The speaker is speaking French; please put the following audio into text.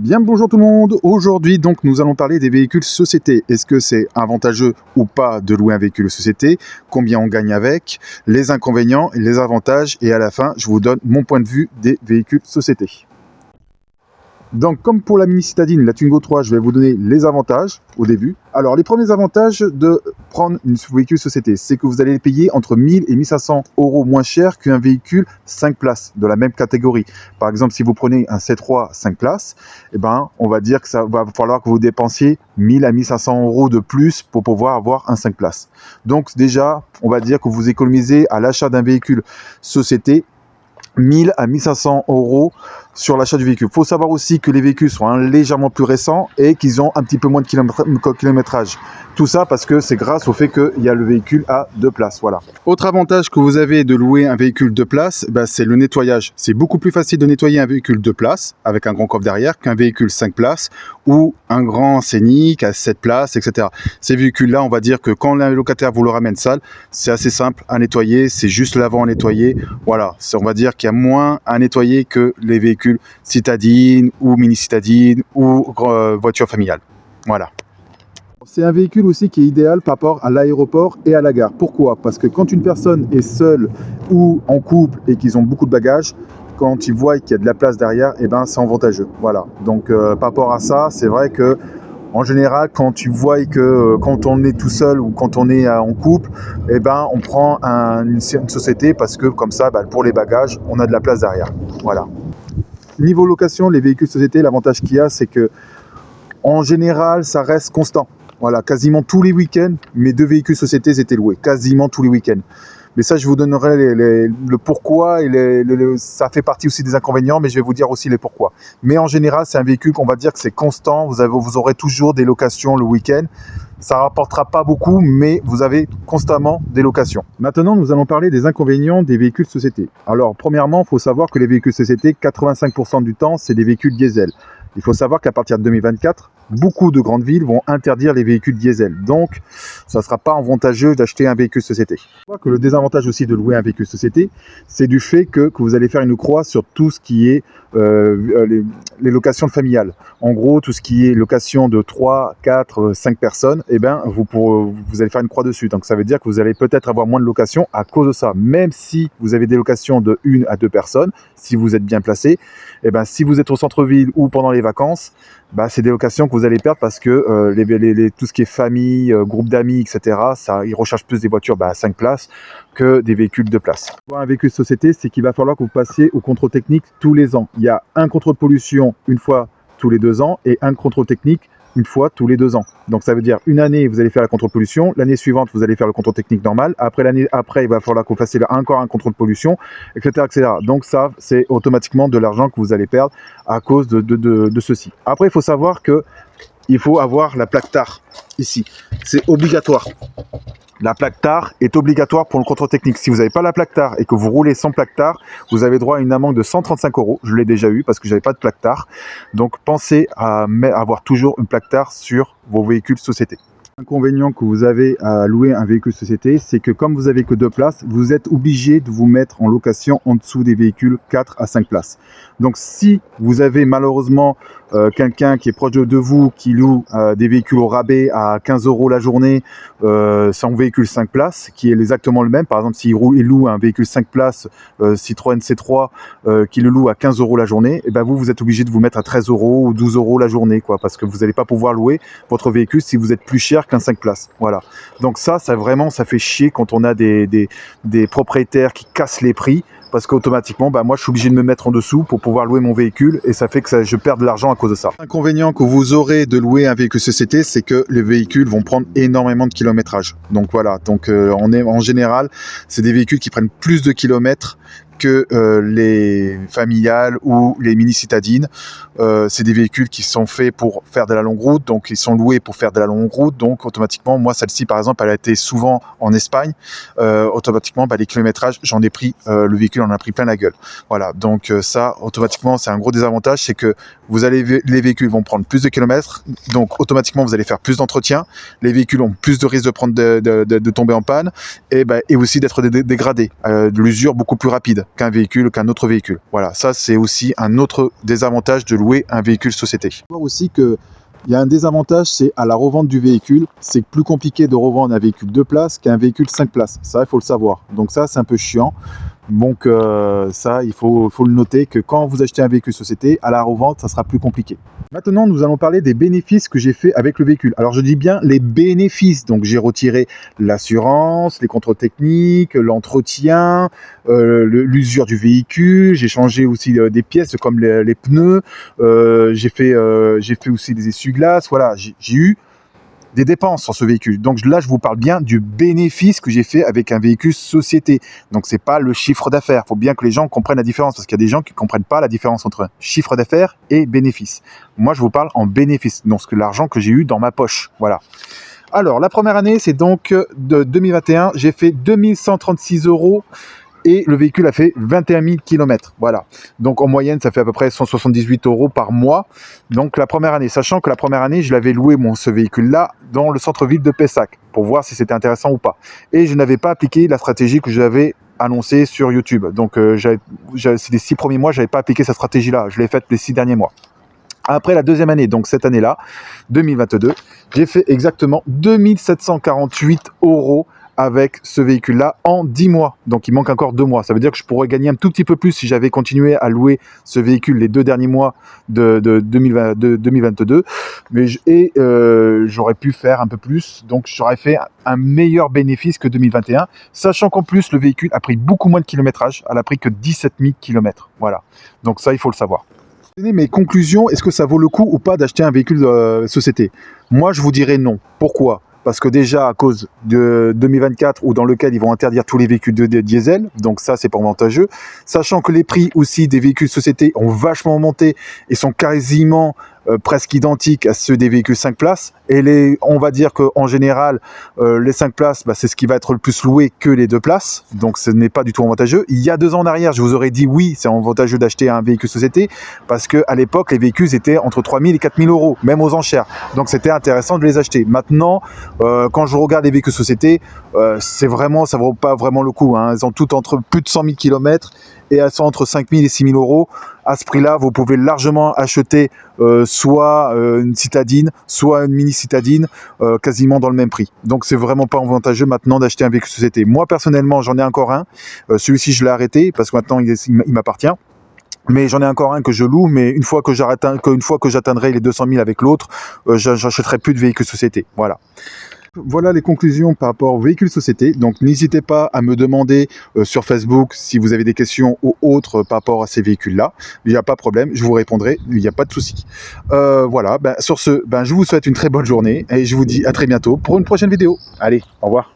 Bien le bonjour tout le monde. Aujourd'hui donc nous allons parler des véhicules société. Est-ce que c'est avantageux ou pas de louer un véhicule société? Combien on gagne avec? Les inconvénients, les avantages et à la fin je vous donne mon point de vue des véhicules société. Donc comme pour la Mini Citadine, la Twingo 3, je vais vous donner les avantages au début. Alors les premiers avantages de prendre une véhicule société, c'est que vous allez payer entre 1000 et 1500 € moins cher qu'un véhicule 5 places de la même catégorie. Par exemple, si vous prenez un C3 5 places, eh ben, on va dire que ça va falloir que vous dépensiez 1000 à 1500 € de plus pour pouvoir avoir un 5 places. Donc déjà, on va dire que vous économisez à l'achat d'un véhicule société 1000 à 1500 € sur l'achat du véhicule. Il faut savoir aussi que les véhicules sont légèrement plus récents et qu'ils ont un petit peu moins de kilométrage. Tout ça parce que c'est grâce au fait qu'il y a le véhicule à 2 places. Voilà. Autre avantage que vous avez de louer un véhicule 2 places, c'est le nettoyage. C'est beaucoup plus facile de nettoyer un véhicule 2 places avec un grand coffre derrière qu'un véhicule 5 places ou un grand Scénic à 7 places, etc. Ces véhicules-là, on va dire que quand le locataire vous le ramène sale, c'est assez simple à nettoyer. C'est juste l'avant à nettoyer. Voilà. On va dire qu'il y a moins à nettoyer que les véhicules citadine ou mini citadine ou voiture familiale. Voilà. C'est un véhicule aussi qui est idéal par rapport à l'aéroport et à la gare. Pourquoi? Parce que quand une personne est seule ou en couple et qu'ils ont beaucoup de bagages, quand ils voient qu'il y a de la place derrière, eh ben, c'est avantageux. Voilà. Donc par rapport à ça, c'est vrai que en général, quand tu vois que quand on est tout seul ou quand on est en couple, eh ben, on prend une société parce que comme ça, pour les bagages, on a de la place derrière. Voilà. Niveau location, les véhicules société, l'avantage qu'il y a, c'est que en général, ça reste constant. Voilà, quasiment tous les week-ends, mes 2 véhicules société étaient loués, quasiment tous les week-ends. Mais ça, je vous donnerai le pourquoi et ça fait partie aussi des inconvénients, mais je vais vous dire aussi les pourquoi. Mais en général, c'est un véhicule qu'on va dire que c'est constant. Vous aurez toujours des locations le week-end. Ça ne rapportera pas beaucoup, mais vous avez constamment des locations. Maintenant, nous allons parler des inconvénients des véhicules société. Alors, premièrement, il faut savoir que les véhicules société, 85% du temps, c'est des véhicules diesel. Il faut savoir qu'à partir de 2024, beaucoup de grandes villes vont interdire les véhicules diesel. Donc, ça ne sera pas avantageux d'acheter un véhicule société. Je crois que le désavantage aussi de louer un véhicule société, c'est du fait que vous allez faire une croix sur tout ce qui est les locations familiales. En gros, tout ce qui est location de 3, 4, 5 personnes, eh ben, vous allez faire une croix dessus. Donc, ça veut dire que vous allez peut-être avoir moins de locations à cause de ça. Même si vous avez des locations de 1 à 2 personnes, si vous êtes bien placé, eh ben, si vous êtes au centre-ville ou pendant les vacances, c'est des locations que vous allez perdre parce que tout ce qui est famille, groupe d'amis, etc., ils recherchent plus des voitures à 5 places que des véhicules 2 places. Pour un véhicule société, c'est qu'il va falloir que vous passiez au contrôle technique tous les ans. Il y a un contrôle pollution une fois tous les 2 ans et un contrôle technique une fois tous les 2 ans. Donc ça veut dire une année vous allez faire la contrôle pollution, l'année suivante vous allez faire le contrôle technique normal, l'année après il va falloir que vous fassiez encore un contrôle pollution, etc., etc. Donc ça c'est automatiquement de l'argent que vous allez perdre à cause de ceci. Après il faut savoir que il faut avoir la plaque TAR ici, c'est obligatoire. La plaque TAR est obligatoire pour le contrôle technique. Si vous n'avez pas la plaque TAR et que vous roulez sans plaque TAR, vous avez droit à une amende de 135 €. Je l'ai déjà eu parce que je n'avais pas de plaque TAR. Donc pensez à avoir toujours une plaque TAR sur vos véhicules société. L'inconvénient que vous avez à louer un véhicule société, c'est que comme vous n'avez que 2 places, vous êtes obligé de vous mettre en location en dessous des véhicules 4 à 5 places. Donc si vous avez malheureusement quelqu'un qui est proche de vous qui loue des véhicules au rabais à 15 € la journée sans véhicule 5 places, qui est exactement le même, par exemple s'il loue un véhicule 5 places Citroën C3 qui le loue à 15 € la journée, et vous êtes obligé de vous mettre à 13 € ou 12 € la journée, parce que vous n'allez pas pouvoir louer votre véhicule si vous êtes plus cher qu'un 5 places. Voilà. Donc ça vraiment, ça fait chier quand on a des propriétaires qui cassent les prix parce qu'automatiquement, moi, je suis obligé de me mettre en dessous pour pouvoir louer mon véhicule et ça fait que je perds de l'argent à cause de ça. L'inconvénient que vous aurez de louer un véhicule société, c'est que les véhicules vont prendre énormément de kilométrage. Donc voilà, en général, c'est des véhicules qui prennent plus de kilomètres que les familiales ou les mini citadines. C'est des véhicules qui sont faits pour faire de la longue route, donc ils sont loués pour faire de la longue route, donc automatiquement, moi celle-ci par exemple, elle a été souvent en Espagne, automatiquement les kilométrages, j'en ai pris, le véhicule en a pris plein la gueule. Voilà, donc ça automatiquement c'est un gros désavantage, c'est que les véhicules vont prendre plus de kilomètres, donc automatiquement vous allez faire plus d'entretien, les véhicules ont plus de risques de tomber en panne et aussi d'être dégradés, de l'usure beaucoup plus rapide. qu'un autre véhicule. Voilà, ça c'est aussi un autre désavantage de louer un véhicule société. Il faut voir aussi que il y a un désavantage, c'est à la revente du véhicule. C'est plus compliqué de revendre un véhicule 2 places qu'un véhicule 5 places. Ça, il faut le savoir. Donc ça, c'est un peu chiant. Donc ça, il faut le noter que quand vous achetez un véhicule société, à la revente, ça sera plus compliqué. Maintenant, nous allons parler des bénéfices que j'ai fait avec le véhicule. Alors, je dis bien les bénéfices. Donc, j'ai retiré l'assurance, les contrôles techniques, l'entretien, l'usure du véhicule. J'ai changé aussi des pièces comme les pneus. J'ai fait aussi des essuie-glaces. Voilà, j'ai eu des dépenses sur ce véhicule. Donc là, je vous parle bien du bénéfice que j'ai fait avec un véhicule société. Donc c'est pas le chiffre d'affaires. Il faut bien que les gens comprennent la différence parce qu'il y a des gens qui ne comprennent pas la différence entre chiffre d'affaires et bénéfice. Moi, je vous parle en bénéfice, donc l'argent que j'ai eu dans ma poche. Voilà. Alors, la première année, c'est donc de 2021. J'ai fait 2136 € et le véhicule a fait 21 000 km. Voilà. Donc en moyenne, ça fait à peu près 178 € par mois. Donc la première année, sachant que la première année, je l'avais loué ce véhicule-là dans le centre-ville de Pessac pour voir si c'était intéressant ou pas. Et je n'avais pas appliqué la stratégie que j'avais annoncée sur YouTube. Donc c'est les 6 premiers mois, je n'avais pas appliqué cette stratégie-là. Je l'ai faite les 6 derniers mois. Après la deuxième année, donc cette année-là, 2022, j'ai fait exactement 2748 € avec ce véhicule-là en 10 mois. Donc, il manque encore 2 mois. Ça veut dire que je pourrais gagner un tout petit peu plus si j'avais continué à louer ce véhicule les 2 derniers mois de 2022. J'aurais pu faire un peu plus. Donc, j'aurais fait un meilleur bénéfice que 2021. Sachant qu'en plus, le véhicule a pris beaucoup moins de kilométrage. Elle a pris que 17 000 km. Voilà. Donc, ça, il faut le savoir. Mes conclusions, est-ce que ça vaut le coup ou pas d'acheter un véhicule société? Moi, je vous dirais non. Pourquoi? Parce que déjà, à cause de 2024, où dans lequel ils vont interdire tous les véhicules de diesel, donc ça, c'est pas avantageux. Sachant que les prix aussi des véhicules société ont vachement monté et sont quasiment presque identiques à ceux des véhicules 5 places. Et on va dire qu'en général, les 5 places, c'est ce qui va être le plus loué que les 2 places. Donc, ce n'est pas du tout avantageux. Il y a 2 ans en arrière, je vous aurais dit oui, c'est avantageux d'acheter un véhicule société parce qu'à l'époque, les véhicules étaient entre 3 000 et 4 000 €, même aux enchères. Donc, c'était intéressant de les acheter. Maintenant, quand je regarde les véhicules société, ça vaut pas vraiment le coup. Hein. Elles ont toutes entre plus de 100 000 km et elles sont entre 5 000 et 6 000 €. À ce prix-là, vous pouvez largement acheter soit une citadine, soit une mini citadine, quasiment dans le même prix. Donc, c'est vraiment pas avantageux maintenant d'acheter un véhicule société. Moi, personnellement, j'en ai encore un. Celui-ci, je l'ai arrêté parce que maintenant, il m'appartient. Mais j'en ai encore un que je loue, mais une fois que j'atteindrai les 200 000 avec l'autre, j'achèterai plus de véhicules société. Voilà. Voilà les conclusions par rapport aux véhicules société. Donc n'hésitez pas à me demander sur Facebook si vous avez des questions ou autres par rapport à ces véhicules-là. Il n'y a pas de problème, je vous répondrai, il n'y a pas de souci. Voilà, sur ce, je vous souhaite une très bonne journée et je vous dis à très bientôt pour une prochaine vidéo. Allez, au revoir.